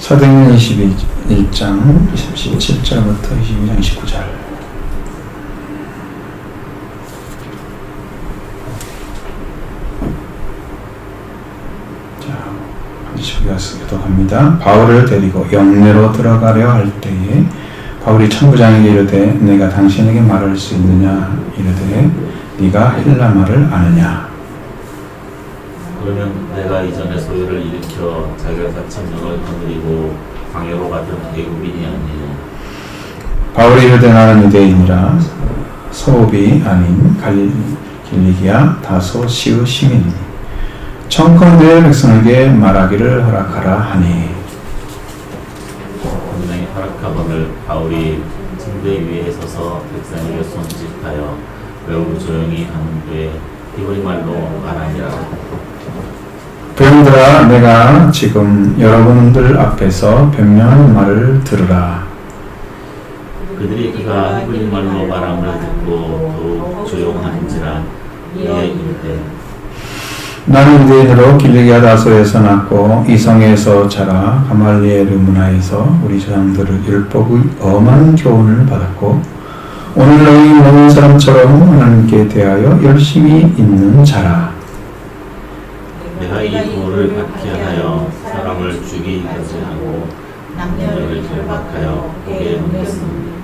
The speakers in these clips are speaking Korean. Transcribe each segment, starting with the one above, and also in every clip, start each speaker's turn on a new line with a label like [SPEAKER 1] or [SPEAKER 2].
[SPEAKER 1] 사도행전 21장 17절부터 22장 19절. 교독합니다. 바울을 데리고 영내로 들어가려 할 때에 바울이 천부장에게 이르되 내가 당신에게 말할 수 있느냐 이르되 네가 헬라 말을 아느냐.
[SPEAKER 2] 그러면 내가 이전에 소유를 일으켜 자기가 다친 영을 거느리고 광야로 가던 애국인이 아니냐. 바울이
[SPEAKER 1] 이르되 나는 유대인이라 소읍이 아닌 길리기아 다소 시의 시민이니 청컨대 백성에게 말하기를 허락하라 하니.
[SPEAKER 2] 본당이 허락하거늘 바울이 침대 위에 서서 백성에게 손짓하여 매우 조용히 하는데 히브리 말로 말하니라.
[SPEAKER 1] 배우들아, 내가 지금 여러분들 앞에서 변명하는 말을 들으라.
[SPEAKER 2] 그들이 그가 히브리 말로 말함을 듣고 더욱 조용하는지라 이에 이르되
[SPEAKER 1] 나는 유대인으로 길리기아 다소에서 났고 이성에서 자라 가말리엘 문화에서 우리 조상들의 율법의 엄한 교훈을 받았고 오늘 너희 모든 사람처럼 하나님께 대하여 열심히 있는 자라.
[SPEAKER 2] 내가 이 도를 받게 하여 사람을 죽이기까지 하고 남녀를 결박하여 고개에 넘겼습니다.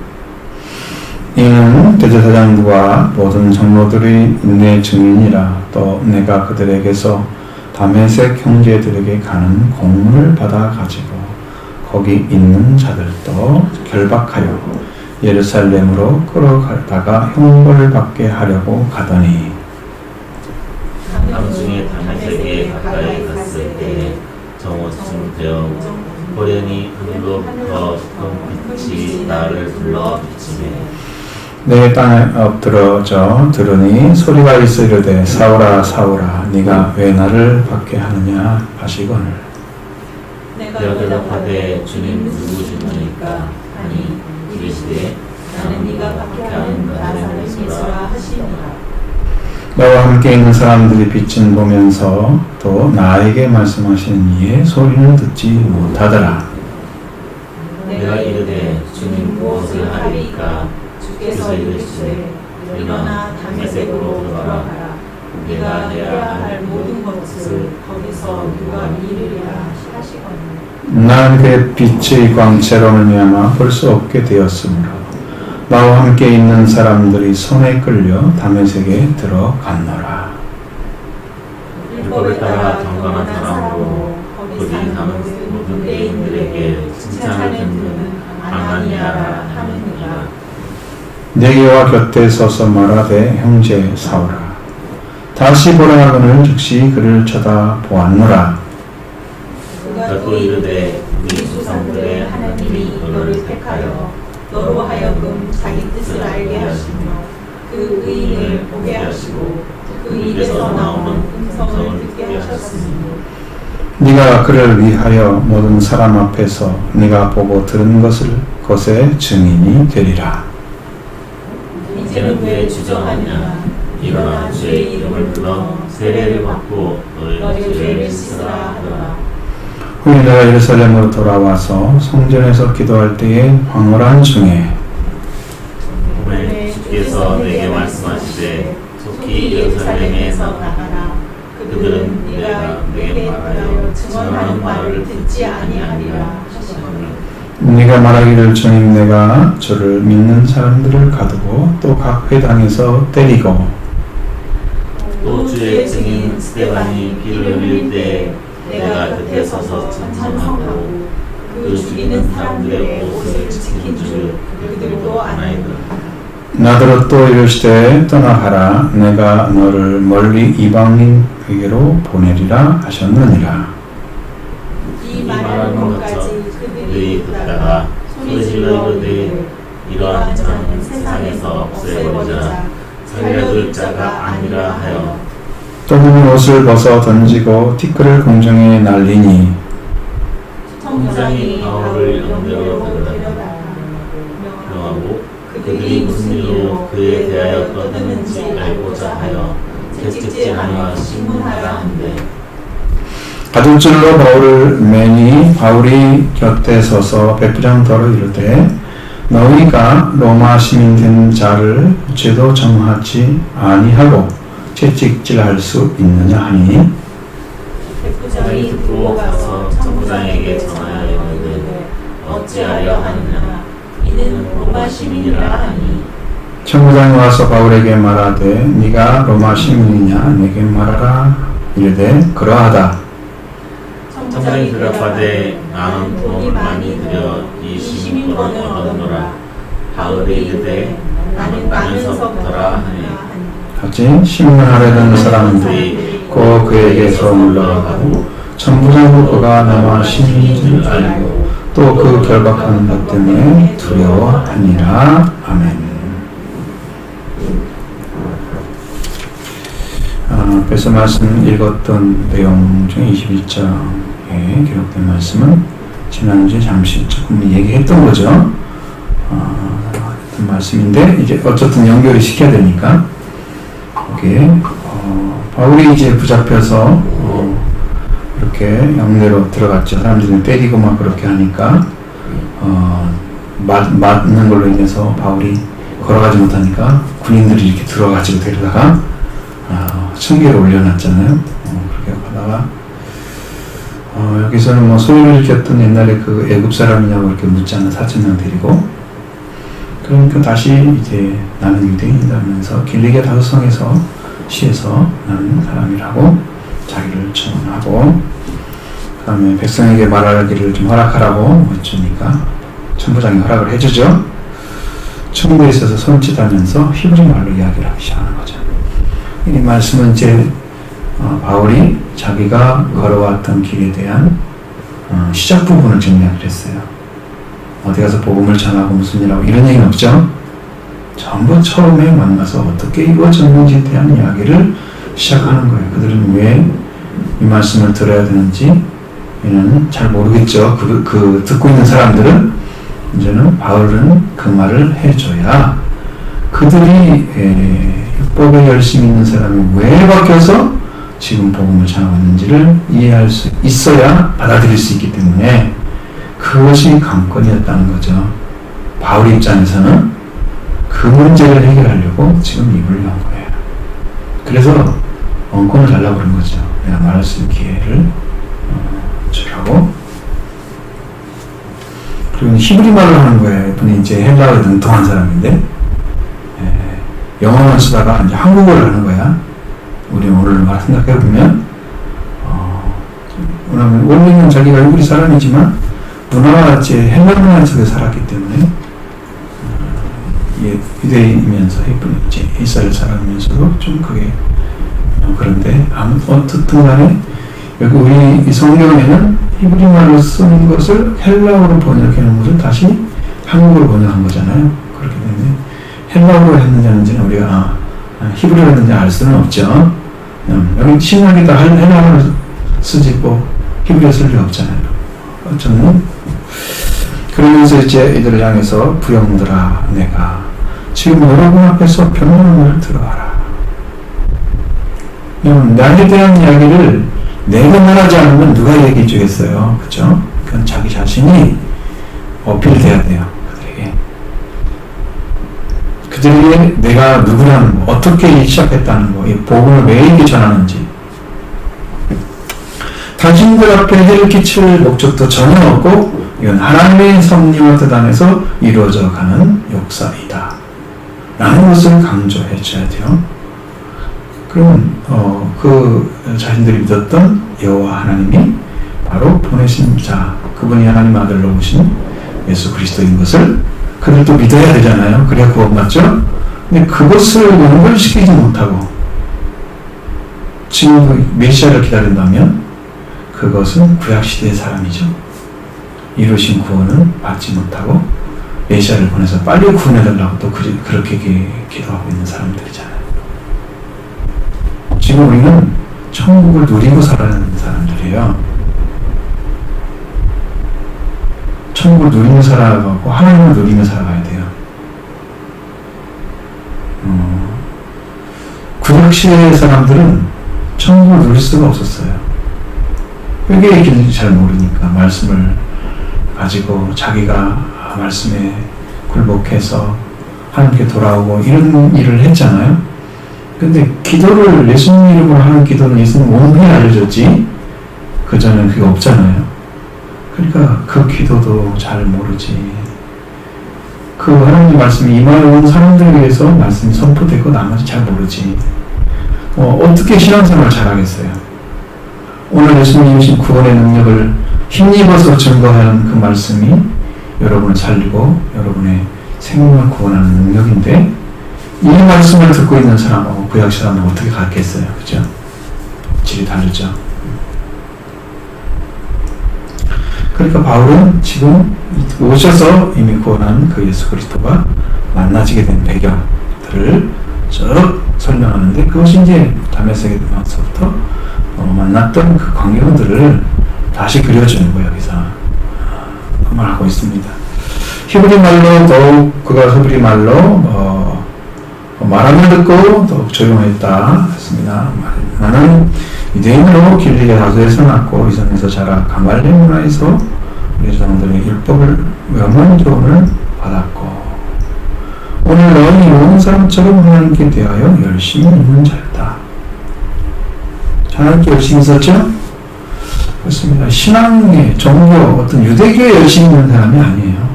[SPEAKER 1] 이는 대제사장들과 모든 장로들이 내 증인이라. 또 내가 그들에게서 다메섹 형제들에게 가는 공문을 받아 가지고 거기 있는 자들도 결박하여 예루살렘으로 끌어가다가 형벌을 받게 하려고 가더니
[SPEAKER 2] 나중에 다메섹에 가까이 갔을 때에 정오쯤 되어 호련히 하늘로부터 빛이 나를 불러 비치매
[SPEAKER 1] 내 땅에 엎드러져 들으니 소리가 있어 이르되 사울아 사울아 네가 왜 나를 받게 하느냐 하시거늘.
[SPEAKER 2] 내가 대답하되 주님 누구시니까 하니 이르시되 나는 네가 받게 하는 나사렛 예수라 하시니라.
[SPEAKER 1] 너와 함께 있는 사람들이 빛을 보면서 또 나에게 말씀하시는 이의 소리는 듣지 못하더라.
[SPEAKER 2] 내가 이르되 주님 무엇을 하리까 주께서 이르시되 일어나 다메섹으로 돌아가라. 네가 해야 할 모든 것을 거기서 누가 이르리라 하시거늘.
[SPEAKER 1] 나는 그 빛의 광채로 말미암아 볼 수 없게 되었으므로 나와 함께 있는 사람들이 손에 끌려 다메섹에 들어갔노라.
[SPEAKER 2] 율법에 따라 경건한 사람으로 거기 사는 모든 유대인들에게 칭찬을 듣는 아나니아라 하느니라.
[SPEAKER 1] 내게와 곁에 서서 말하되 형제 사울아 다시 보라 하거늘 즉시 그를 쳐다보았노라.
[SPEAKER 2] 그가 또 이르되 우리 조상들의 하나님이 너를 택하여 너로 하여금 자기 뜻을 알게 하시며 그 의인을 보게 하시고 그 입에서 나오는 음성을 듣게 하셨으니
[SPEAKER 1] 네가 그를 위하여 모든 사람 앞에서 네가 보고 들은 것의 증인이 되리라.
[SPEAKER 2] 이제는 왜 주저하냐. 일어나 주의 이름을 불러 세례를 받고 너의 죄를 씻으라 하더라.
[SPEAKER 1] 후에 내가 예루살렘으로 돌아와서 성전에서 기도할 때에 황홀한 중에
[SPEAKER 2] 오늘 주께서 내게 말씀하시되 속히 예루살렘에서 나가라. 그들은 내가 내게 말하여 증언하는 말을 듣지 아니하리라 하시거늘.
[SPEAKER 1] 네가 말하기를 주님 내가 주를 믿는 사람들을 가두고 또 각 회당에서 때리고
[SPEAKER 2] 또 주의 증인 스데반이 피를 흘릴 때 내가 곁에 서서 찬송하고 그 죽이는 사람들의 옷을 지킨 줄 그들도 아나이더라.
[SPEAKER 1] 나더러 또 이르시되 떠나가라 내가 너를 멀리 이방인에게로 보내리라 하셨느니라.
[SPEAKER 2] 이 말하는 것까지 그들이 듣다가 소리질러 이르되 이러한 자는 세상에서 없애버리자 살려둘 자가 아니라 하여
[SPEAKER 1] 또 그는 옷을 벗어 던지고 티끌을 공중에 날리니
[SPEAKER 2] 청장이 바울을 영대로 데려다 명하고 그들이 무슨 일로 그에 대하여 떠드는지 알고자 하여 채찍질 하며 신문하라 한데
[SPEAKER 1] 가죽줄로 바울을 매니 바울이 곁에 서서 백부장더러 이르되 너희가 로마 시민 된 자를 죄도 정하지 아니하고 채찍질할 수 있느냐 하니
[SPEAKER 2] 백부장이 듣고 가서 천부장에게 전하여 이르되 어찌하려 하느냐 이는 로마 시민이라 하니
[SPEAKER 1] 천부장이 와서 바울에게 말하되 네가 로마 시민이냐 내게 말하라 이르되 그러하다.
[SPEAKER 2] 천부장이 대답하되 나는 돈을 많이 들여 이 시민권을 얻었노라. 바울이 이르되 나는 많은서부터라 하니
[SPEAKER 1] 같이 신문하려던 사람들이 곧 그에게서 물러가고 천부장도 그가 로마 시민인 줄 알고 또 그 결박하는 것 때문에 두려워하니라. 아멘. 앞에서 말씀 읽었던 내용 중에 21장에 기록된 말씀은 지난주에 잠시 조금 얘기했던 거죠. 했던 말씀인데 이제 어쨌든 연결을 시켜야 되니까 이게 바울이 이제 붙잡혀서 이렇게 영내로 들어갔죠. 사람들이 때리고 막 그렇게 하니까 맞는 걸로 인해서 바울이 걸어가지 못하니까 군인들이 이렇게 들어가지고 데려다가 층계를 올려놨잖아요. 그렇게 하다가 여기서는 뭐 소리를 일으켰던 옛날에 그 애굽 사람이냐고 이렇게 묻지 않는 4,000명 데리고 그러니까 다시 이제 나는 유대인이라면서 길리게 다소성에서 시에서 나는 사람이라고 자기를 청원하고 그 다음에 백성에게 말하기를 좀 허락하라고 여쭈니까 천부장이 허락을 해주죠. 천국에 있어서 손짓하면서 히브리 말로 이야기를 하기 시작하는 거죠. 이 말씀은 이제 바울이 자기가 걸어왔던 길에 대한 시작 부분을 정리하기로 했어요. 어디 가서 복음을 전하고 무슨 일하고 이런 얘기는 없죠. 전부 처음에 만나서 어떻게 이루어졌는지에 대한 이야기를 시작하는 거예요. 그들은 왜 이 말씀을 들어야 되는지 얘는 잘 모르겠죠. 그 듣고 있는 사람들은 이제는 바울은 그 말을 해줘야 그들이 율법에 열심히 있는 사람이 왜 바뀌어서 지금 복음을 전하고 있는지를 이해할 수 있어야 받아들일 수 있기 때문에 그것이 관건이었다는 거죠. 바울 입장에서는 그 문제를 해결하려고 지금 입을 연 거예요. 그래서 원권을 달라고 그런 거죠. 내가 말할 수 있는 기회를 주라고. 그리고 히브리 말을 하는 거예요. 이분이 이제 헬라어에 능통한 사람인데 영어만 쓰다가 이제 한국어를 하는 거야. 우리 오늘 말 생각해보면 원래는 자기가 히브리 사람이지만 문화가 이제 헬라 문화 속에 살았기 때문에 유대인이면서 이제 이스라엘 사람이면서도 좀 그게 그런데 어떻든 간에 여기 우리 이 성경에는 히브리 말로 쓰는 것을 헬라어로 번역해 놓은 것을 다시 한국어로 번역한 거잖아요. 그렇기 때문에 헬라어로 했는지 아닌지는 우리가 히브리어로 했는지 알 수는 없죠. 여기 신학이 다 헬라어로 쓰지 뭐 히브리어 쓸 리 없잖아요. 어쩌면 그러면서 이제 이들을 향해서 부형들아 내가 지금 여러분 앞에서 변론을 들어와라. 나에 대한 이야기를 내가 말하지 않으면 누가 얘기해 주겠어요. 그렇죠? 그건 자기 자신이 어필돼야 돼요. 그들에게 내가 누구라는 거, 어떻게 시작했다는 거, 이 복음을 왜 전하는지 당신들 앞에 해를 끼칠 목적도 전혀 없고 이건 하나님의 섭리와 뜻 안에서 이루어져 가는 역사이다 라는 것을 강조해 줘야 돼요. 그러면 그 자신들이 믿었던 여호와 하나님이 바로 보내신 자, 그분이 하나님 아들로 오신 예수 그리스도인 것을 그들도 믿어야 되잖아요. 그래야 구원받죠. 근데 그것을 연결시키지 못하고 지금 메시아를 기다린다면 그것은 구약시대의 사람이죠. 이루신 구원은 받지 못하고 메시아를 보내서 빨리 구원해달라고 또 그렇게 기도하고 있는 사람들이잖아요. 지금 우리는 천국을 누리고 살아야 하는 사람들이에요. 천국을 누리며 살아가고 하나님을 누리며 살아가야 돼요. 구약시대의 사람들은 천국을 누릴 수가 없었어요. 회개의 길을 잘 모르니까 말씀을 가지고 자기가 말씀에 굴복해서 하나님께 돌아오고 이런 일을 했잖아요. 근데 기도를 예수님 이름으로 하는 기도는 예수님 온전히 알려줬지 그전엔 그게 없잖아요. 그러니까 그 기도도 잘 모르지. 그 하나님의 말씀이 임하여 온 사람들에 의해서 말씀이 선포되고 나머지 잘 모르지. 어떻게 신앙생활을 잘하겠어요? 오늘 예수님이 주신 구원의 능력을 힘입어서 증거하는 그 말씀이 여러분을 살리고 여러분의 생명을 구원하는 능력인데 이 말씀을 듣고 있는 사람하고 구약 사람은 어떻게 같겠어요? 그죠? 질이 다르죠. 그러니까 바울은 지금 오셔서 이미 구원한 그 예수 그리스도가 만나지게 된 배경들을 쭉 설명하는데 그것이 이제 다메섹에서부터 만났던 그 광경들을 다시 그려주는 거예요. 여기서 그 말하고 있습니다. 히브리 말로 더욱 그가 히브리 말로 말하면 듣고 더욱 조용했다 했습니다. 나는 유대인으로 길리게 다소에서 낳고 이성에서 자라 가말리 문화에서 우리 조상들의 율법을 명한 교훈을 받았고 오늘 너희 모든 사람처럼 하나님께 대하여 열심히 있는 자였다. 하나님께 열심히 있었죠? 그렇습니다. 신앙의 종교 어떤 유대교에 열심히 있는 사람이 아니에요.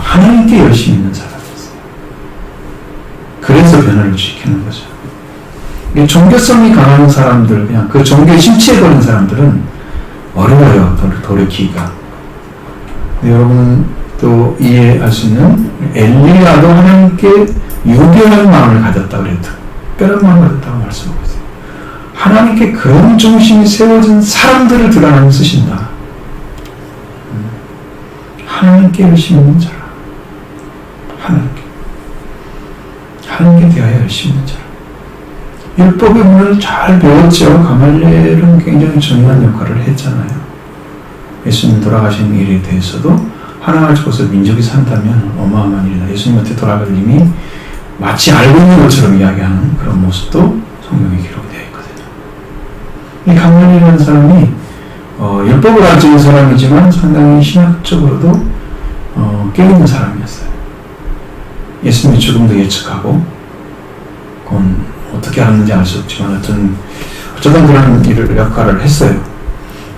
[SPEAKER 1] 하나님께 열심히 있는 사람이었어요. 그래서 변화를 지키는 거죠. 종교성이 강한 사람들, 그냥 그 종교에 심취해버린 사람들은 어려워요, 돌이키기가. 여러분 또 이해할 수 있는 엘리야도 하나님께 유대한 마음을 가졌다 그래요. 특별한 마음을 가졌다고 말씀하고 있어요. 하나님께 그런 중심이 세워진 사람들을 하나님 쓰신다. 하나님께 열심히 있는 자라. 하나님께 대하여 열심히 있는 자라. 율법의 문을 잘 배웠죠. 가말리엘은 굉장히 중요한 역할을 했잖아요. 예수님 돌아가신 일에 대해서도 하나 가지고서 민족이 산다면 어마어마한 일이다. 예수님한테 돌아갈 님이 마치 알고 있는 것처럼 이야기하는 그런 모습도 성경에 기록되어 있거든요. 이 가말리엘이라는 사람이 율법을 가지고 있는 사람이지만 상당히 신학적으로도 깨어있는 사람이었어요. 예수님의 죽음도 예측하고 그건 어떻게 알았는지 알 수 없지만 어쩌던 그런 일을 역할을 했어요.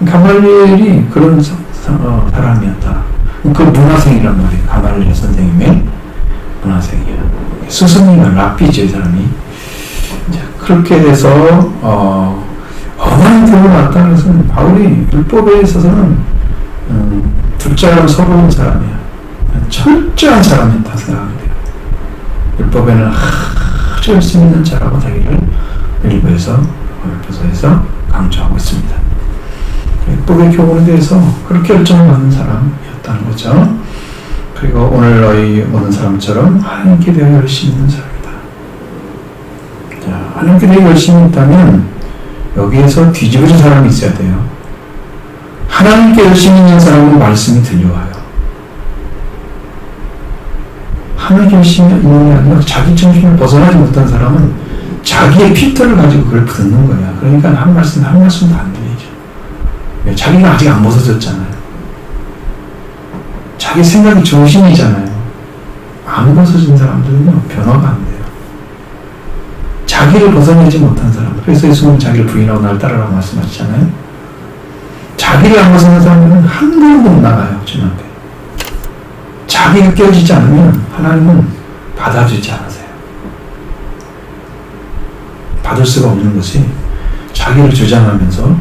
[SPEAKER 1] 가말리엘이 그런 사람이었다. 그 문화생이란 말이에요. 가말리엘 선생님의 문화생이에요. 스승이면 랍비죠, 이 사람이. 그렇게 해서 어머니 들고 왔다 그래서 바울이 율법에 있어서는 둘째랑 서러운 사람이야. 철저한 사람이었다 생각하면 돼요. 율법에는 아주 열심히 있는 자라고 자기를 일부에서 강조하고 있습니다. 율법의 교훈에 대해서 그렇게 열정을 받는 사람이었다는 거죠. 그리고 오늘 너희 모든 사람처럼 하나님께 대하여 열심히 있는 사람이다. 자, 하나님께 대하여 열심히 있다면 여기에서 뒤집어진 사람이 있어야 돼요. 하나님께 열심히 있는 사람은 말씀이 들려와요. 하나님께 열심히 있는 게 아니라 자기 중심을 벗어나지 못한 사람은 자기의 필터를 가지고 그걸 듣는 거야. 그러니까 한 말씀도 안 들리죠. 자기가 아직 안 벗어졌잖아요. 자기 생각이 중심이잖아요. 안 벗어진 사람들은요, 변화가 안 돼요. 자기를 벗어내지 못한 사람들. 그래서 예수님은 자기를 부인하고 날 따르라고 말씀하시잖아요. 자기를 안 벗어난 사람들은 한 걸음도 못 나가요, 주님 앞에. 자기가 깨어지지 않으면 하나님은 받아주지 않으세요. 받을 수가 없는 것이 자기를 주장하면서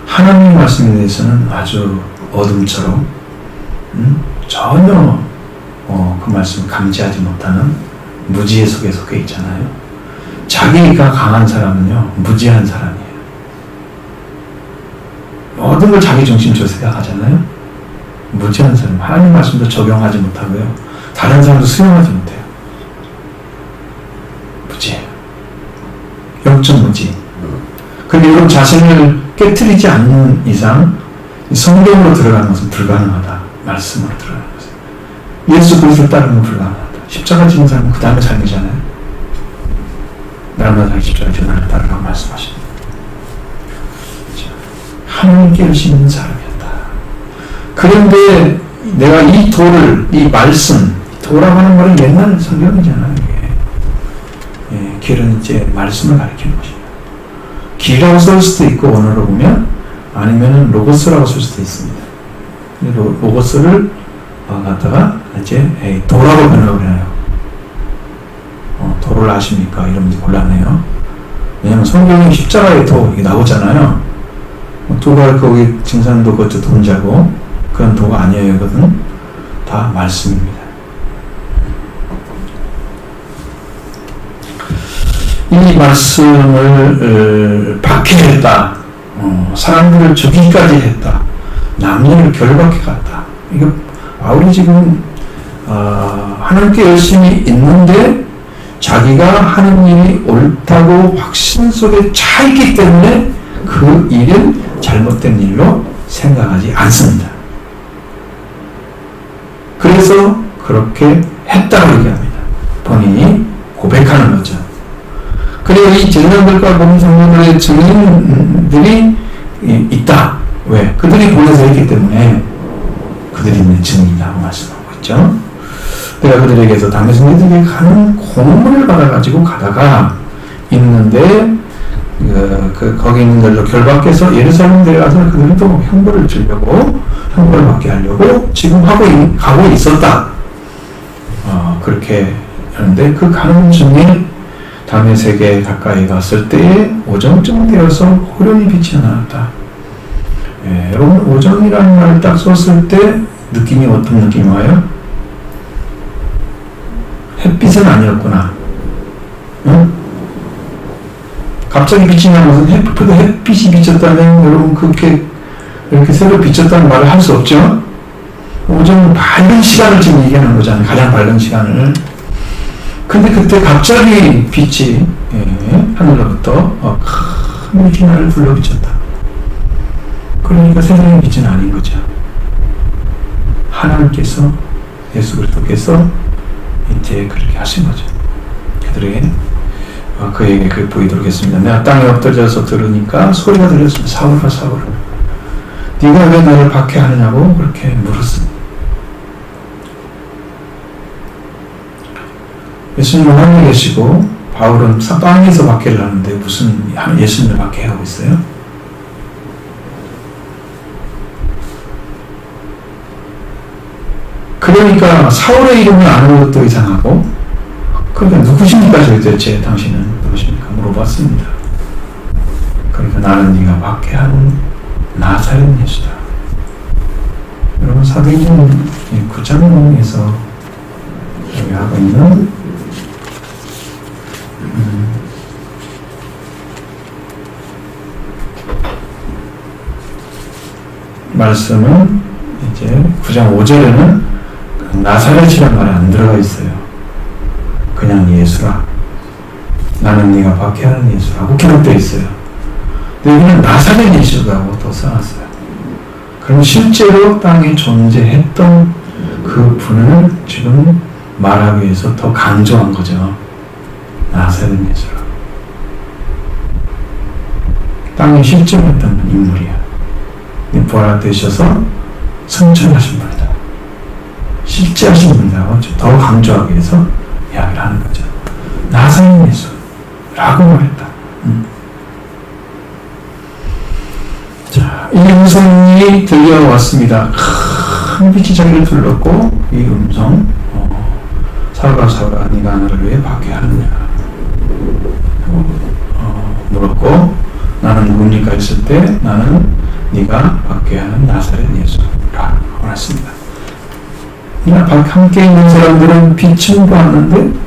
[SPEAKER 1] 하나님의 말씀에 대해서는 아주 어둠처럼 전혀 그 말씀을 감지하지 못하는 무지의 속에 속해 있잖아요. 자기가 강한 사람은요, 무지한 사람이에요. 모든 걸 자기 중심적으로 생각하잖아요. 무지한 사람, 하나님 말씀도 적용하지 못하고요, 다른 사람도 수용하지 못해요. 무지해요. 영적 무지. 근데 이런 자신을 깨트리지 않는 이상 성경으로 들어가는 것은 불가능하다. 말씀으로 들어가는 것은. 예수 그리스도를 따르는 건 불가능하다. 십자가 지는 사람은 그 다음에 삶이잖아요. 날마다 자기 십자가 지는 나를 따르라고 말씀하십니다. 하나님께 열심히 있는 사람이었다. 그런데 내가 이 도를, 이 말씀, 도라고 하는 말은 옛날 성경이잖아요. 이게. 길은 이제 말씀을 가리키는 것입니다. 길이라고 쓸 수도 있고 원어로 보면, 아니면 로고스라고 쓸 수도 있습니다. 로고스를 갖다가 이제 도라고 번역을 해요. 도를 아십니까? 이러면 곤란해요. 왜냐면 성경에 십자가의 도 이게 나오잖아요. 도가 거기 증산도 그것도 돈자고 그런 도가 아니에요. 이것은 다 말씀입니다. 이 말씀을 박해했다. 사람들을 죽이기까지 했다. 남녀를 결박해 갔다. 이거 바울이 지금 하나님께 열심히 있는데 자기가 하는 일이 옳다고 확신 속에 차 있기 때문에 그 일은 잘못된 일로 생각하지 않습니다. 그래서 그렇게 했다고 얘기합니다. 본인이 고백하는 거죠. 그리고 이 제자들과 범성도들의 증인들이 있다. 왜? 그들이 보내서 했기 때문에 그들이 있는 증인이라고 말씀하고 있죠. 내가 그들에게서 당시 너희들에게 가는 공문을 받아가지고 가다가 있는데 거기 있는 들로 결박해서 예루살렘 데려가서 그들도 형벌을 주려고 형벌을 받게 하려고 지금 가고 있었다. 그렇게 하는데 그 가는 중에 다메섹에 가까이 갔을 때에 오정쯤 되어서 호련히 빛이 나왔다. 여러분 오정이라는 말을 딱 썼을 때 느낌이 어떤 느낌이 와요? 햇빛은 아니었구나. 응? 갑자기 빛이 나면서 햇빛이 비쳤다면 여러분 그렇게 이렇게 새로 비쳤다는 말을 할 수 없죠. 오전 밝은 시간을 지금 얘기하는 거잖아요. 가장 밝은 시간을. 근데 그때 갑자기 빛이 하늘로부터 큰 빛이 나를 불러 비쳤다. 그러니까 세상의 빛은 아닌 거죠. 하나님께서 예수 그리스도께서 이제 그렇게 하신 거죠. 그들에게 그에게 그 보이도록 했습니다. 내가 땅에 엎드려서 들으니까 소리가 들렸습니다. 사울아 사울아 네가 왜 나를 박해하느냐고 그렇게 물었습니다. 예수님은 하늘에 계시고 바울은 땅에서 박해를 하는데 무슨 예수님을 박해하고 있어요? 그러니까 사울의 이름을 아는 것도 이상하고 그러니까 누구십니까 도대체 당신은 누구십니까 물어봤습니다. 그러니까 나는 네가 박해하는 나사렛 예수다. 여러분 사도행전 9장에서 여기 하고 있는 말씀은 이제 9장 5절에는 나사렛이라는 말이 안 들어가 있어요. 그냥 예수라. 나는 네가 박해하는 예수라고 기록되어 있어요. 근데 여기는 나사렛 예수라고 또 써놨어요. 그럼 실제로 땅에 존재했던 그 분을 지금 말하기 위해서 더 강조한 거죠. 나사렛 예수라. 땅에 실존했던 인물이야. 부활되셔서 승천하신 분이다. 실제 하신 분이라고 더 강조하기 위해서 이야기를 하는 거죠. 나사렛 예수라고 말했다. 자, 이 음성이 들려왔습니다. 큰 빛이 자기를 둘렀고 이 음성 사울아 사울아 네가 나를 왜 박해하느냐 물었고 나는 누굽니까 했을 때 나는 네가 박해하는 나사렛 예수라고 말했습니다. 함께 있는 사람들은 빛은 보았는데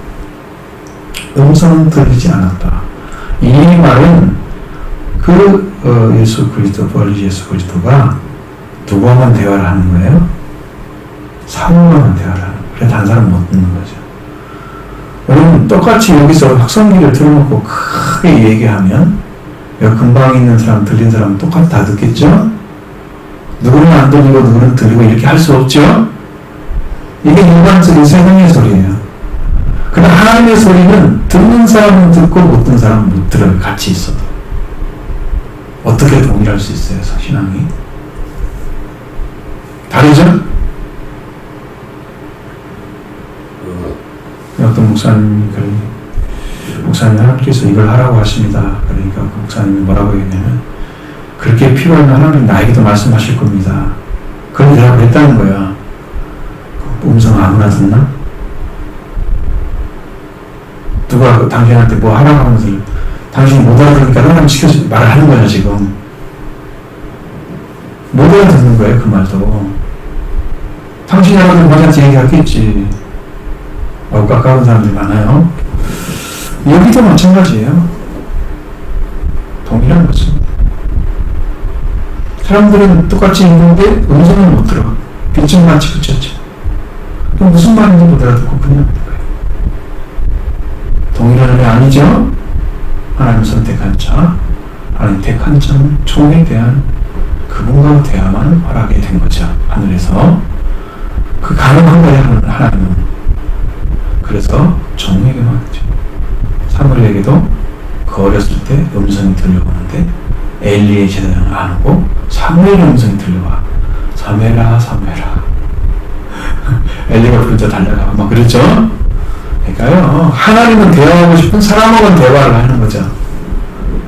[SPEAKER 1] 음성은 들리지 않았다. 이 말은 그 예수 그리스도 부활 예수 그리스도가 누구와만 대화를 하는 거예요? 사울과만 대화를 하는 거예요. 그래 다른 사람 못 듣는 거죠. 여러분 똑같이 여기서 확성기를 틀어놓고 크게 얘기하면 여기 근방에 있는 사람 들린 사람 똑같이 다 듣겠죠? 누구는 안 들리고 누구는 들리고 이렇게 할 수 없죠? 이게 일반적인 세상의 소리예요. 그러나 하나님의 소리는 듣는 사람은 듣고 못 듣는 사람은 못 들어요. 같이 있어도. 어떻게 동일할 수 있어요, 신앙이? 다르죠? 어떤 목사님 하나님께서 이걸 하라고 하십니다. 그러니까 그 목사님이 뭐라고 했냐면, 그렇게 필요하면 하나님 나에게도 말씀하실 겁니다. 그런 대답을 했다는 거야. 그 음성 아무나 듣나? 누가 당신한테 뭐 하라고 하면서 당신이 못 알아들으니까 하나님 시켜서 말을 하는 거야, 지금. 못 알아듣는 거예요, 그 말도. 당신이 알아들으면 너한테 얘기하겠지. 가까운 사람들이 많아요. 여기도 마찬가지예요. 동일한 거죠. 사람들은 똑같이 읽는데 음성을 못 들어. 빛은 마치 그쳤죠. 그럼 무슨 말인지 못 알아듣고 그냥 하는 거예요. 동일한 게 아니죠? 하나님 선택한 자, 하나님 택한 자는 종에 대한 그분과 대화만 허락하게 된 거죠. 하늘에서. 그 가능한 거예요, 하나님은. 그래서 종에게만 하죠. 사무엘에게도 그 어렸을 때 음성이 들려오는데 엘리의 제사장은 안 오고 사무엘의 음성이 들려와. 사무엘아, 사무엘아. 엘리가 부르자 달려가. 막 그랬죠? 그러니까요, 하나님은 대화하고 싶은 사람하고는 대화를 하는 거죠.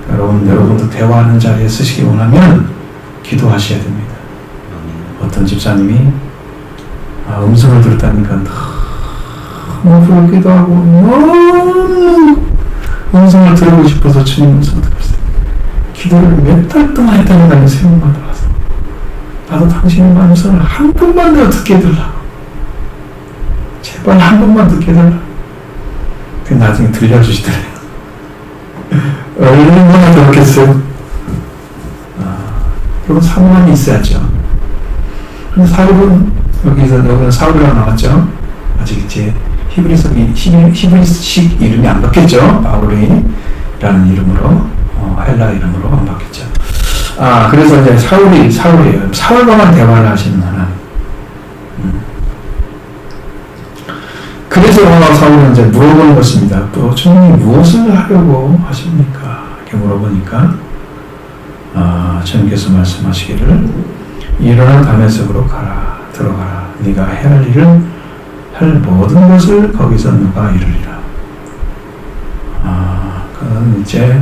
[SPEAKER 1] 여러분도 대화하는 자리에 쓰시기 원하면 기도하셔야 됩니다. 어떤 집사님이 음성을 들었다니까 너무 부럽기도 하고 너무 음성을 들고 싶어서 주님 음성을 들었어요. 기도를 몇 달 동안 했다는 날이 세 번만 들어왔어. 나도 당신의 음성을 한 번만 더 듣게 해달라. 제발 한 번만 듣게 해달라. 그 나중에 들려주시더래요. 얼마나 들었겠어요? 그럼 사모함이 있어야죠. 근데 사울은 여기는 사울이라고 나왔죠. 아직 이제 히브리식 이름이 안 바뀌었죠. 바울이라는 이름으로, 헬라 이름으로 안 바뀌었죠. 그래서 이제 사울이에요. 사울과만 대화를 하시는 하나님. 그래서 사울은 이제 물어보는 것입니다. 또 주님이 무엇을 하려고 하십니까? 이렇게 물어보니까, 주님께서 말씀하시기를, 일어나 다메섹으로 들어가라. 네가 해야 할 일을 할 모든 것을 거기서 누가 이루리라. 그건 이제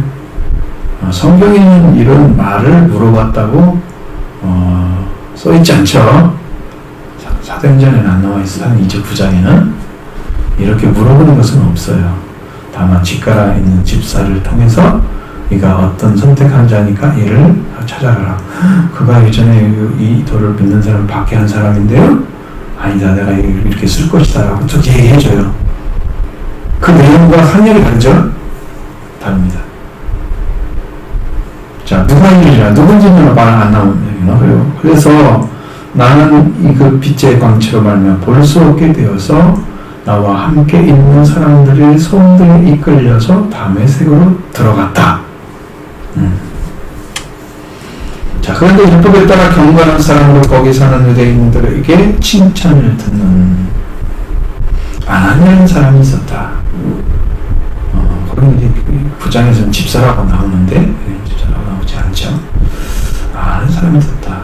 [SPEAKER 1] 성경에는 이런 말을 물어봤다고 써있지 않죠. 사도행전에는 안 나와 있어요. 한 2절 9장에는 이렇게 물어보는 것은 없어요. 다만 집가라 있는 집사를 통해서 네가 어떤 선택한 자니까 이를 찾아가라. 그가 예전에 이 돌을 믿는 사람을 받게 한 사람인데요. 아니다, 내가 이렇게 쓸 것이다 라고 쭉 얘기해줘요. 그 내용과 한열이 다르죠? 다릅니다. 자, 누가 일이라 누군지는 말 안 나오네요. 그래서 나는 이 그 빛의 광채로 말하면 볼 수 없게 되어서 나와 함께 있는 사람들의 손들에 이끌려서 다메섹으로 들어갔다. 자, 그런데 율법에 따라 경건한 사람으로 거기 사는 유대인들에게 칭찬을 듣는 아나니아라는 사람이 있었다. 거기 이제 9장에서는 집사라고 나오는데 집사라고 나오지 않죠. 아는 사람이 있었다.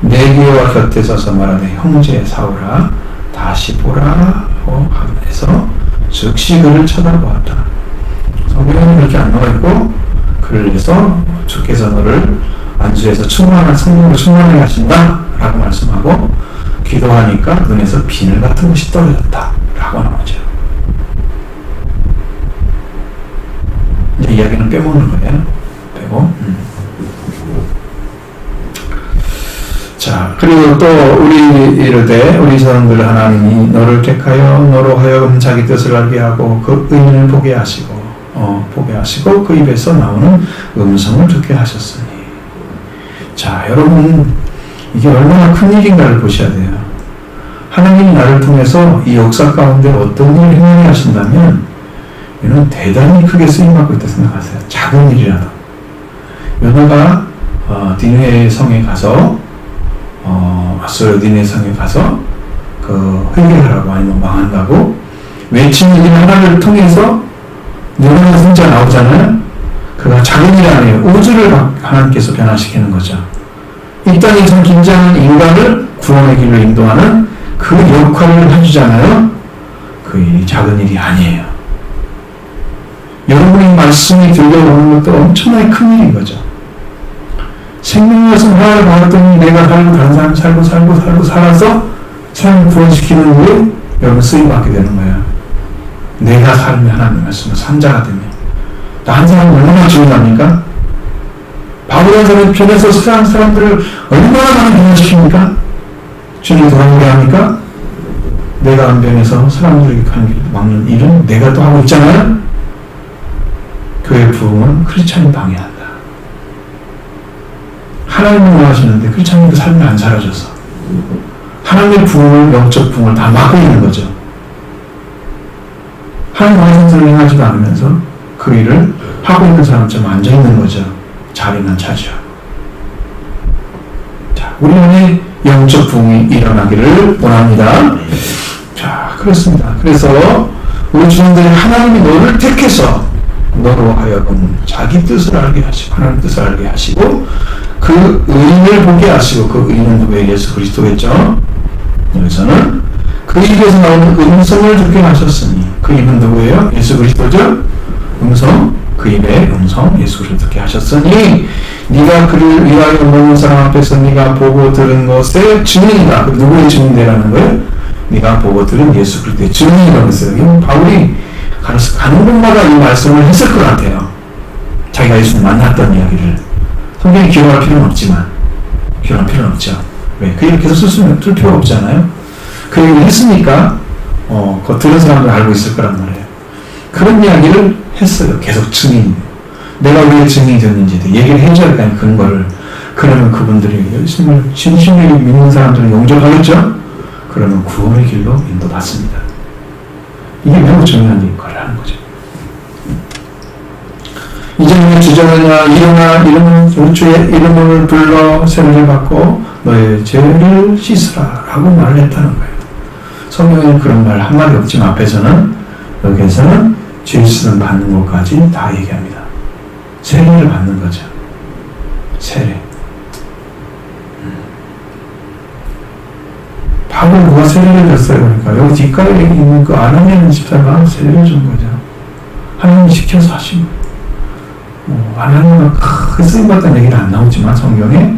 [SPEAKER 1] 네게와 곁에 서서 말하되 형제 사울아 다시 보라고 하면서 즉시 그를 쳐다보았다. 성경에는 그렇게 안 나와 있고 그래서 주께서 너를 안수해서 성령으로 충만하게 하신다 라고 말씀하고 기도하니까 눈에서 비늘 같은 것이 떨어졌다 라고 나오죠. 이제 이야기는 빼먹는 거예요. 빼고 자, 그리고 또 우리 사람들 하나님이 너를 택하여 너로 하여금 자기 뜻을 알게 하고 그 의인을 보게 하시고 그 입에서 나오는 음성을 듣게 하셨으니. 자, 여러분 이게 얼마나 큰 일인가를 보셔야 돼요. 하나님이 나를 통해서 이 역사 가운데 어떤 일을 행하게 하신다면 이는 대단히 크게 쓰임받고 있다고 생각하세요. 작은 일이라도. 요나가 니느웨 성에 가서 아수르 니느웨 성에 가서 그 회개하라고 아니면 망한다고 외치는 일 하나를 통해서 니느웨 성자 나오잖아요. 그가 작은 일 아니에요. 우주를 하나님께서 변화시키는 거죠. 이 땅에서 긴장한 인간을 구원의 길로 인도하는 그 역할을 해주잖아요. 그 일이 작은 일이 아니에요. 여러분의 말씀이 들려오는 것도 엄청나게 큰 일인 거죠. 생명의 화를 받았더니 내가 살고 다른 사람 살고 살아서 사람을 구원시키는 후에 여러분 쓰임받게 되는 거예요. 내가 삶의 하나님의 말씀을 산자가 되면 한 사람이 얼마나 중요합니까? 바울한 사람이 변해서 세상 사람들을 얼마나 많이 변화시킵니까? 주님 돌아오게 합니까? 내가 안 변해서 사람들에게 막는 일은 내가 또 하고 있잖아요? 교회 부흥은 크리스찬이 방해한다. 하나님을 원하시는데 크리스찬이 그 삶이 안 사라져서 하나님의 부흥을, 영적 부흥을 다 막고 있는 거죠. 하나님 원하시는 소리를 행하지도 않으면서 그 일을 하고 있는 사람처럼 앉아있는 거죠. 자리만 차지하고. 자, 우리 안에 영적 부흥이 일어나기를 원합니다. 자, 그렇습니다. 그래서 우리 주님들이 하나님이 너를 택해서 너로 하여금 자기 뜻을 알게 하시고 하나님 뜻을 알게 하시고 그 의인을 보게 하시고 그 의인은 누구예요? 예수 그리스도겠죠. 여기서는 그 입에서 나오는 음성을 듣게 하셨으니 그 입은 누구예요? 예수 그리스도죠. 음성, 그 입의 음성 예수 그리스도 듣게 하셨으니 네가 그를 위하여 모든 사람 앞에서 네가 보고 들은 것의 증인이다. 그 누구의 증인이라는 거예요? 네가 보고 들은 예수 그리스도의 증인이라고 했어요. 이건 바울이 가는 곳마다 이 말씀을 했을 것 같아요. 자기가 예수를 만났던 이야기를. 성경에 기록할 필요는 없지만, 기록할 필요는 없죠. 왜? 그 얘기를 계속 쓸 필요가 없잖아요. 그 얘기를 했으니까, 그거 들은 사람들 알고 있을 거란 말이에요. 그런 이야기를 했어요. 계속 증인. 내가 왜 증인이 됐는지 얘기를 해줘야 할 근거를. 그러면 그분들이 예수님을 진심으로 믿는 사람들은 용접하겠죠? 그러면 구원의 길로 인도받습니다. 이게 매우 중요한 역할을 하는 거죠. 이제 너의 주저하냐 일어나 이름은 주의 이름을 불러 세례를 받고 너의 죄를 씻으라 라고 말을 했다는 거예요. 성경에는 그런 말 한마디 없지만 앞에서는 여기에서는 죄 씻음 받는 것까지 다 얘기합니다. 세례를 받는 거죠. 세례. 바로 누가 세례를 줬어요? 그러니까 여기 뒷가에 있는 그 아나니아 집사가 세례를 준 거죠. 하나님이 시켜서 하신 거예요. 하나님은 크게 쓰임받은 얘기는 안 나오지만 성경에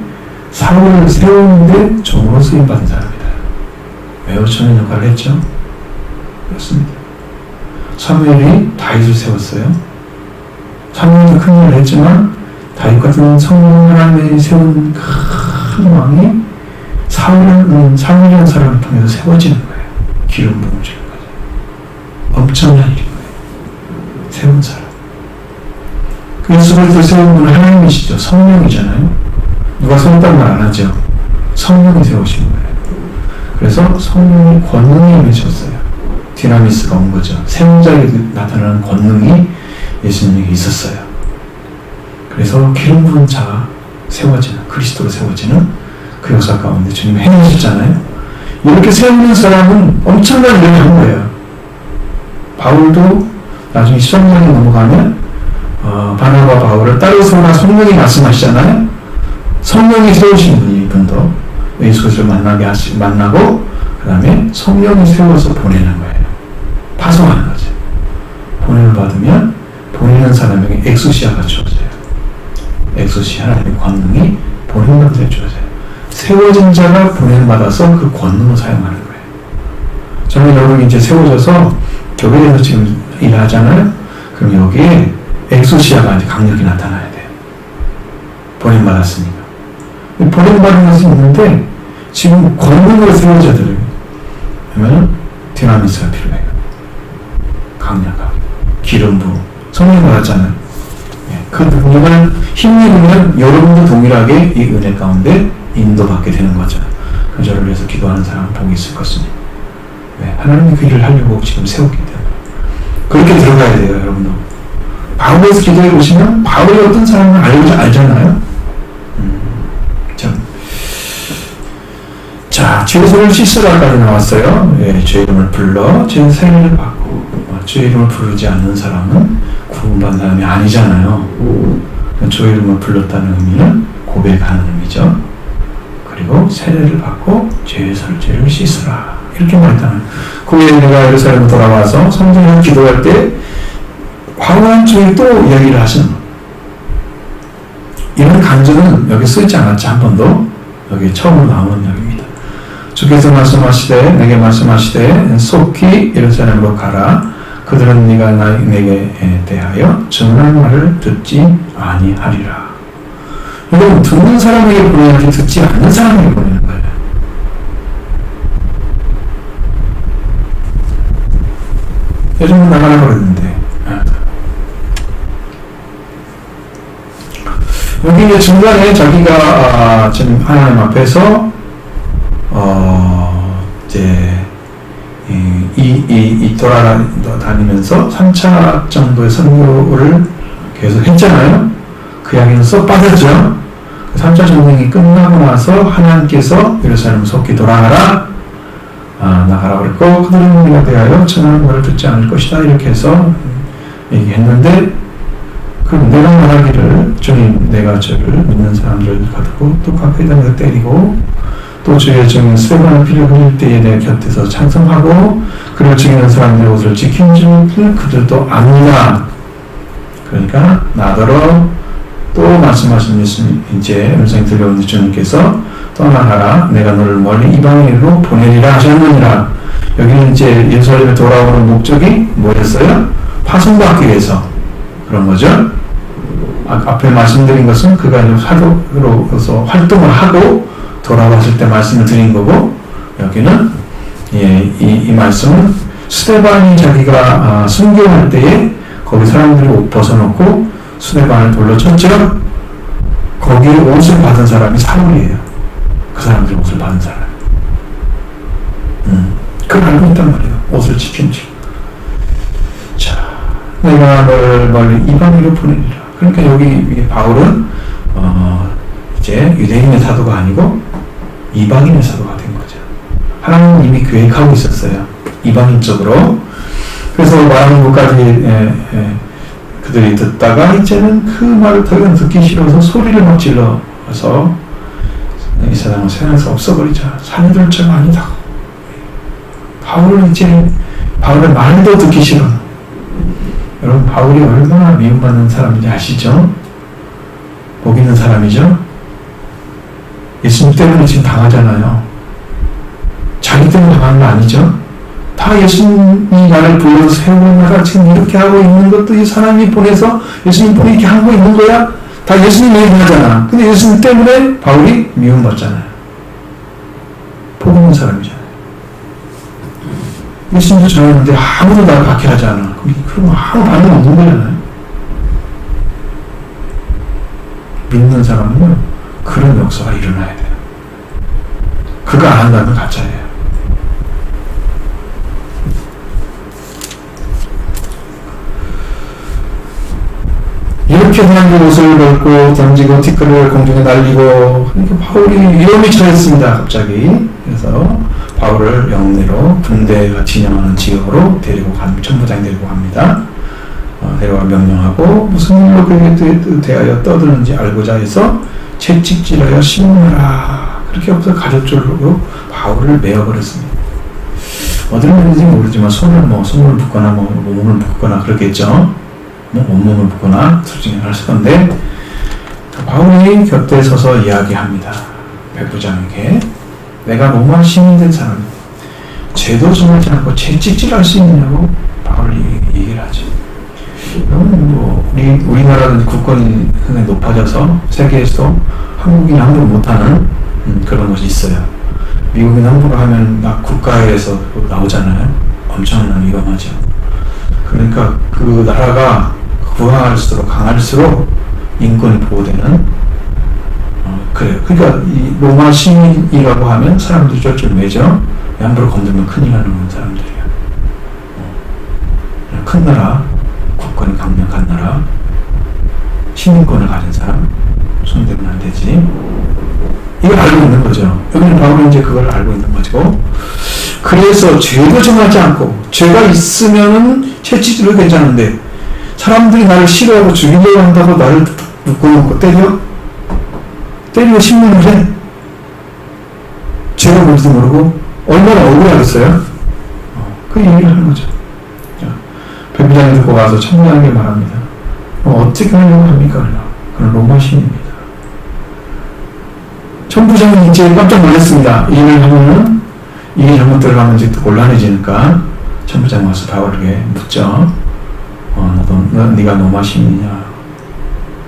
[SPEAKER 1] 사울을 세우는데 종으로 쓰임받은 사람이다. 매우 중요한 역할을 했죠. 그렇습니다. 사무엘이 다윗을 세웠어요. 사무엘도 큰 일을 했지만 다윗 같은 성령 하나님이 세운 큰 왕이 사울이라는 사람을 통해서 세워지는 거예요. 기름 부음을 주는 거죠. 엄청난 일인 거예요. 세운 사람. 예수 그리스도 세운 분은 하나님이시죠. 성령이잖아요. 누가 세웠다는 말 안 하죠. 성령이 세우신 거예요. 그래서 성령이 권능이 맺혔어요. 디나미스가 온 거죠. 세운 자에게 나타나는 권능이 예수님에게 있었어요. 그래서 기름 부은 자가 세워지는, 그리스도로 세워지는 그 역사 가운데 주님이 행하셨잖아요. 이렇게 세우는 사람은 엄청난 일을 한 거예요. 바울도 나중에 13장에 넘어가면 바나바 바울을 따로서나 성령이 말씀하시잖아요. 성령이 세우신 분이 이분도 예수 그리스도를 만나고 그 다음에 성령이 세워서 보내는 거예요. 파송하는 거죠. 보냄을 받으면 보내는 사람에게 엑소시아가 주어져요. 엑소시아 하나님의 권능이 보내는 자에 주어져요. 세워진 자가 보냄을 받아서 그 권능을 사용하는 거예요. 저는 여러분이 이제 세워져서 교회에서 지금 일하잖아요. 그럼 여기에 엑소시아가 이제 강력히 나타나야 돼요. 보냄 받았으니까. 보냄 받은 것이 있는데 지금 권능으로 세워져야 돼요. 그러면 디나미스가 필요해요. 강력하게. 기름 부음. 성령 받았잖아요. 그 능력을 힘입으면 여러분도 동일하게 이 은혜 가운데 인도받게 되는 거죠. 그 저를 위해서 기도하는 사람 복이 있을 것입니다. 하나님이 그 일을 하려고 지금 세웠기 때문에 그렇게 들어가야 돼요. 여러분도 바울에서 기도해 보시면 바울이 어떤 사람을 알잖아요. 자, 죄를 씻으라까지 나왔어요. 예, 죄 이름을 불러 죄 세례를 받고 죄 이름을 부르지 않는 사람은 부분받은 사람이 아니잖아요. 주 이름을 불렀다는 의미는 고백하는 의미죠. 그리고 세례를 받고 죄의 설죄를 씻으라 이렇게 말했다는. 그 후에 내가 예루살렘 돌아와서 성전에서 기도할 때 화려한 주에 또 이야기를 하시는 거예요. 이런 간증은 여기 쓰지 않았지 한 번도. 여기 처음으로 나오는 이야기입니다. 주께서 말씀하시되 내게 말씀하시되 속히 예루살렘으로 가라. 그들은 네가 내게 대하여 증언한 말을 듣지 아니하리라. 이건 듣는 사람에게 보내야지 듣지 않는 사람에게 보내는 거예요. 요즘은 나가라 그랬는데 여기 이제 중간에 자기가 지금 하나님 앞에서 이제 돌아다니면서 3차 정도의 선교를 계속 했잖아요. 그 이야기는 쏙 빠졌죠. 3차 전쟁이 끝나고 나서 하나님께서 예루살렘 속히 돌아가라 나가라 그랬고 그들은 네가 대하여 전하는 말을 듣지 않을 것이다 이렇게 해서 얘기했는데 그럼 내가 말하기를 주님 내가 저를 믿는 사람들을 가두고 또 카페에다가 때리고 또 주의 증인 스테반의 피를 흘릴 때에 내 곁에서 찬송하고 그를 죽이는 사람들의 옷을 지킨 줄 그들도 압니다. 그러니까 나더러 또 말씀하신 이제 음성이 들려오는 주님께서 떠나가라 내가 너를 멀리 이방인으로 보내리라 하셨느니라. 여기는 이제 예루살렘에 돌아오는 목적이 뭐였어요? 파송받기 위해서 그런 거죠. 앞에 말씀드린 것은 그가 사도로서 활동을 하고 돌아왔을 때 말씀을 드린 거고 여기는 이 말씀은 스데반이 자기가 순교할 때에 거기 사람들이 옷 벗어놓고 스데반을 돌로 쳤죠. 거기에 옷을 받은 사람이 사울이에요. 그 사람들이 옷을 받은 사람. 그걸 알고 있단 말이에요. 옷을 지킨 줄. 자, 내가 너를 멀리 이방인으로 보내리라. 그러니까 여기 바울은 이제 유대인의 사도가 아니고 이방인의 사도가 된 거죠. 하나님은 이미 계획하고 있었어요. 이방인 쪽으로. 그래서 말하는 것까지 그들이 듣다가 이제는 그 말을 더 이상 듣기 싫어서 소리를 막 질러서 이 사람은 세상에서 없어버리자. 사내들 죄가 아니다. 바울의 말도 듣기 싫어. 여러분 바울이 얼마나 미움받는 사람인지 아시죠? 복 있는 사람이죠? 예수님 때문에 지금 당하잖아요. 자기 때문에 당하는 거 아니죠? 다 예수님이 나를 불러서 세우는 나라 지금 이렇게 하고 있는 것도 이 사람이 보내서 예수님 보내 이렇게 하고 있는 거야? 다 예수님 얘기하잖아. 근데 예수님 때문에 바울이 미움받잖아요. 복 있는 사람이잖아요. 예수님도 전하는데 아무도 나를 박해하지 않아. 그럼 아무 반응 없는 거잖아요. 믿는 사람은요, 그런 역사가 일어나야 돼요. 그거 안 한다면 가짜예요. 이렇게 하나님의 옷을 벗고 던지고 티끌을 공중에 날리고 그러니까 바울이 위험이 처했습니다. 갑자기. 그래서 바울을 영내로 군대가 진영하는 지역으로 천부장이 데리고 갑니다. 데려가 명령하고 무슨 일로 그에게 대하여 떠드는지 알고자 해서 채찍질하여 심문하라. 그렇게 해서 가죽줄로 바울을 메어버렸습니다. 어디로 했는지 모르지만 손을 묶거나 몸을 묶거나 그렇겠죠. 온몸을 묶거나 솔직히 할 건데 바울이 곁에 서서 이야기합니다. 백부장에게 내가 로마 시민 된 사람 죄도 정하지 않고 채찍질할 수 있느냐고 바울이 얘기를 하죠. 우리나라는 국권이 굉장히 높아져서 세계에서 한국인이 함부로 못하는 그런 것이 있어요. 미국인 함부로 하면 막 국가에서 나오잖아요. 엄청난 위험하죠. 그러니까 그 나라가 강할수록 인권이 보호되는 그래요. 그러니까 이 로마 시민이라고 하면 사람들이 쫄쫄 매죠. 함부로 건들면 큰일 나는 사람들이에요. 큰 나라, 국권이 강력한 나라, 시민권을 가진 사람 손대면 안 되지. 이걸 알고 있는 거죠. 여기는 바울은 이제 그걸 알고 있는 거죠. 그래서 죄도 정하지 않고 죄가 있으면은 채찍질도 괜찮은데 사람들이 나를 싫어하고 죽이려고 한다고 나를 묶어놓고 때리고 신문을 해. 죄가 뭔지도 모르고 얼마나 억울하겠어요? 그 얘기를 하는 거죠. 백부장이 듣고 가서 청구하는 게 말합니다. 어떻게 하려고 합니까? 그건 로마 신입니다. 천부장은 이제 깜짝 놀랐습니다. 일을 하면은 이게 잘못 들어가는지 또 곤란해지니까 천부장 와서 바울에게 묻죠. 네가 로마 신이냐?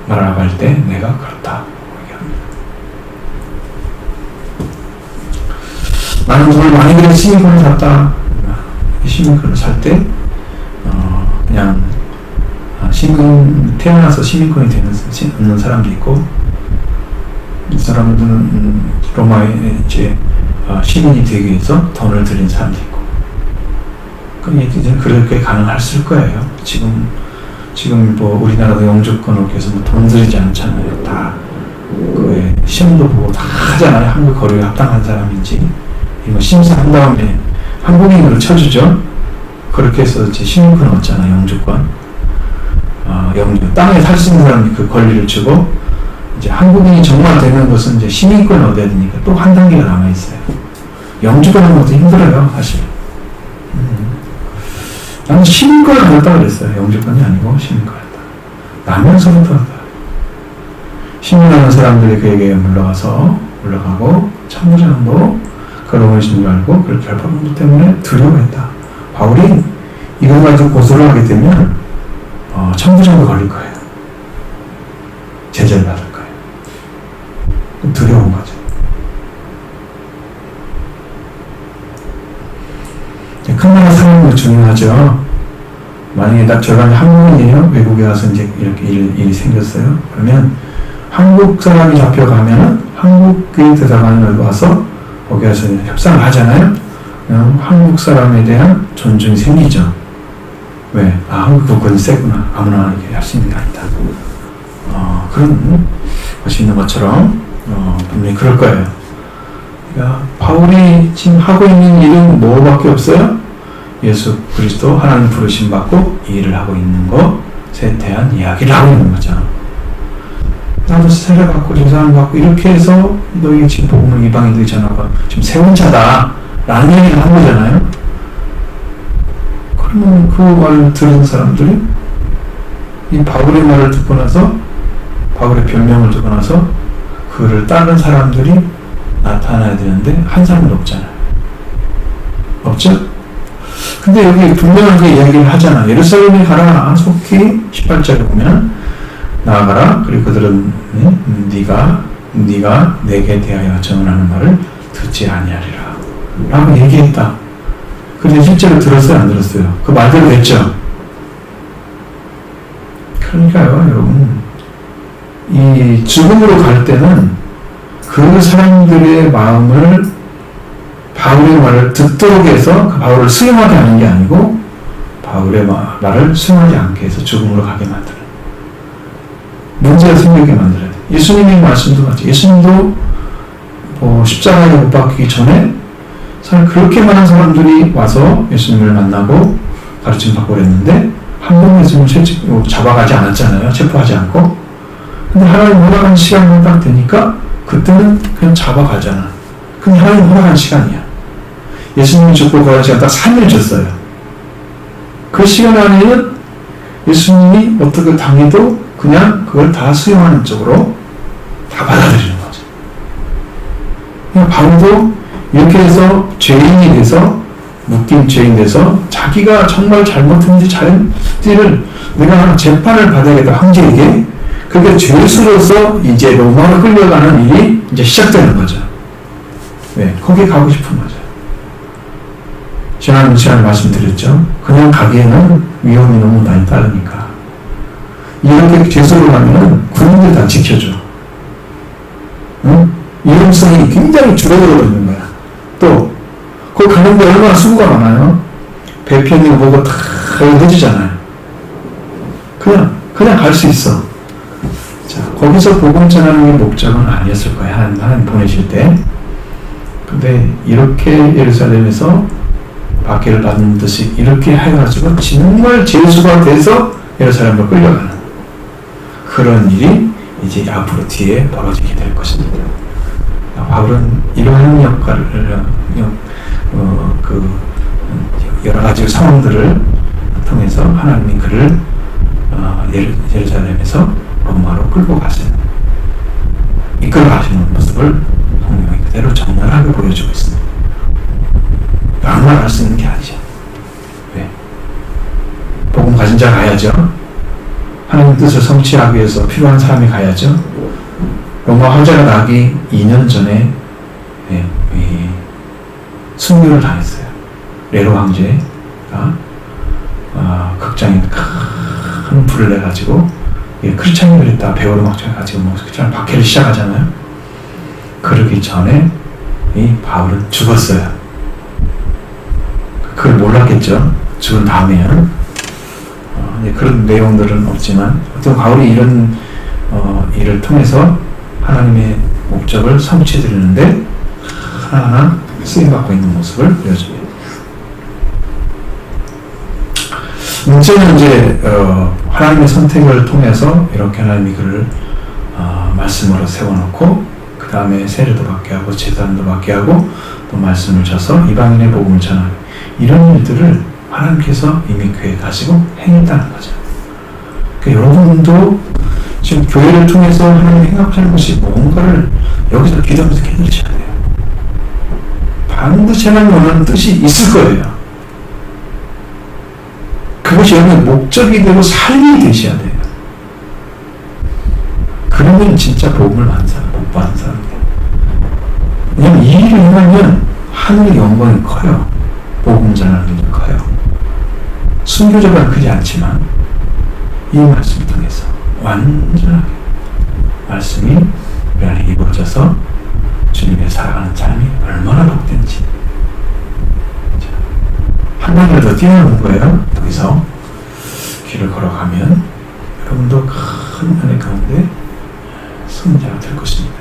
[SPEAKER 1] 말하고 할 때 내가 그렇다. 얘기합니다. 나는 돈을 많이 들여 시민권을 샀다. 시민권을 살 때 그냥 태어나서 시민권이 되는 사람도 있고, 이 사람들은 로마에 이제 시민이 되기 위해서 돈을 들인 사람도 있고, 그렇게 가능했을 거예요. 지금 뭐 우리나라도 영주권을 위해서 뭐 돈 들이지 않잖아요. 다 그 시험도 보고 다 하잖아요. 한국 거리에 합당한 사람인지 이거 심사한 다음에 한국인으로 쳐주죠. 그렇게 해서 이제 시민권 얻잖아요. 영주권. 영주 땅에 살 수 있는 사람이 그 권리를 주고, 이제 한국인이 정말 되는 것은 이제 시민권을 얻어야 되니까 또 한 단계가 남아 있어요. 영주권 하는 것도 힘들어요, 사실. 나는 시민권을 얻었다 그랬어요. 영주권이 아니고 시민권을 얻었다. 나면서부터 얻었다. 시민하는 사람들이 그에게 물러가고 천부장도 그 로마신 줄 알고 그렇게 결박한 것 때문에 두려워했다. 바울이 이걸 가지고 고소를 하게 되면 천부장도 걸릴 거예요. 제재를 받을 거예요. 두려운 거죠. 큰 나라 사는 거 중요하죠. 만약에 제가 한국인이에요. 외국에 와서 이제 이렇게 일이 생겼어요. 그러면 한국 사람이 잡혀가면 한국에 대사관을 와서 거기 와서 협상을 하잖아요. 한국 사람에 대한 존중이 생기죠. 왜? 한국 국권이 세구나. 아무나 이렇게 할 수 있는 게 아니다. 그런 것이 있는 것처럼 분명히 그럴 거예요. 그러니까 바울이 지금 하고 있는 일은 뭐밖에 없어요? 예수 그리스도 하나님 부르심 받고 이 일을 하고 있는 것에 대한 이야기를 하고 있는 거죠. 나도 세례 받고 제사를 받고 이렇게 해서 너희 지금 복음을 이방인들이 전하고 지금 세운 자다 라는 얘기를 한 거잖아요. 그러면 그 말을 들은 사람들이 이 바울의 말을 듣고 나서, 바울의 변명을 듣고 나서 그를 따르는 사람들이 나타나야 되는데 한 사람도 없잖아요. 없죠? 근데 여기 분명하게 이야기를 하잖아. 예루살렘에 가라. 속히 18절에 보면 나아가라. 그리고 그들은 네가 내게 대하여 전하는 말을 듣지 아니하리라 라고 얘기했다. 그런데 실제로 들었어요? 안 들었어요? 그 말대로 했죠. 그러니까요, 여러분, 이 죽음으로 갈 때는 그 사람들의 마음을 바울의 말을 듣도록 해서 그 바울을 수용하게 하는 게 아니고 바울의 말을 수용하지 않게 해서 죽음으로 가게 만드는 문제가 생기게 만들어야 돼. 예수님의 말씀도 맞죠. 예수님도 십자가에 못 박히기 전에 그렇게 많은 사람들이 와서 예수님을 만나고 가르침 받고 그랬는데 한 번 예수님을 잡아가지 않았잖아요. 체포하지 않고. 근데 하나님 허락한 시간만 딱 되니까 그때는 그냥 잡아가잖아. 근데 하나님 허락한 시간이야. 예수님이 죽고 거한 시간 딱 3일 줬어요. 그 시간 안에는 예수님이 어떻게 당해도 그냥 그걸 다 수용하는 쪽으로 다 받아들이는 거죠. 그냥 바울도 이렇게 해서 죄인이 돼서, 묶인 죄인 돼서 자기가 정말 잘못했는지 잘했는지를 내가 재판을 받아야겠다, 황제에게. 그게 죄수로서 이제 로마로 끌려가는 일이 이제 시작되는 거죠. 네, 거기에 가고 싶은 거죠. 지난 시간에 말씀드렸죠. 그냥 가기에는 위험이 너무 많이 따르니까. 이렇게 죄수로 가면은 군인들 다 지켜줘. 응? 위험성이 굉장히 줄어들어버리는 거야. 또, 거기 가는데 얼마나 수고가 많아요. 배편이 보고 다 해주잖아요. 그냥 갈 수 있어. 자, 거기서 복음 전하는 게 목적은 아니었을 거야. 하나님 보내실 때. 근데 이렇게 예루살렘에서 박해를 받는 듯이 이렇게 해가지고 정말 죄수가 돼서 예루살렘으로 끌려가는 그런 일이 이제 앞으로 뒤에 벌어지게 될 것입니다. 바울은 이러한 역할을 여러 가지 상황들을 통해서 하나님이 그를 예루살렘에서 로마로 끌고 가시는 이끌어 가시는 모습을 성경이 그대로 적나라하게 보여주고 있습니다. 아무나 할 수 있는 게 아니죠. 왜? 복음 가진 자 가야죠. 하나님 뜻을 성취하기 위해서 필요한 사람이 가야죠. 로마 황제가 나기 2년 전에 순교를 당했어요. 네로 황제가 극장에 큰 불을 내가지고 크리스찬이 그랬다 배우로 막 가지고 크리스찬 박해를 시작하잖아요. 그러기 전에 이 바울은 죽었어요. 그걸 몰랐겠죠. 죽은 다음에는 그런 내용들은 없지만 어떤 바울이 이런 일을 통해서 하나님의 목적을 성취해드리는데 하나하나 쓰임받고 있는 모습을 보여줍니다. 문제는 이제 하나님의 선택을 통해서 이렇게 하나님이 그를 말씀으로 세워놓고 그 다음에 세례도 받게 하고 제단도 받게 하고 또 말씀을 줘서 이방인의 복음을 전하는 이런 일들을 하나님께서 이미 계획하시고 행했다는 거죠. 그러니까 여러분도 지금 교회를 통해서 하나님이 행하시는 것이 뭔가를 여기서 기도하면서 깨달으셔야 돼요. 반드시 하나님 원하는 뜻이 있을 거예요. 그것이 여러분의 목적이 되고 삶이 되셔야 돼요. 그러면 진짜 복음을 받는 사람, 복 받은 사람이에요. 왜냐하면 이 일을 행하면 하늘의 영광이 커요. 복음 전하는 일이 커요. 순교자가 크지 않지만 이 말씀을 통해서 완전하게 말씀이 우리 안에 이루어져서 주님의 살아가는 삶이 얼마나 복된지 한 단계를 더 뛰어넘는 거예요. 여기서 길을 걸어가면 여러분도 큰 은혜 가운데 승자가 될 것입니다.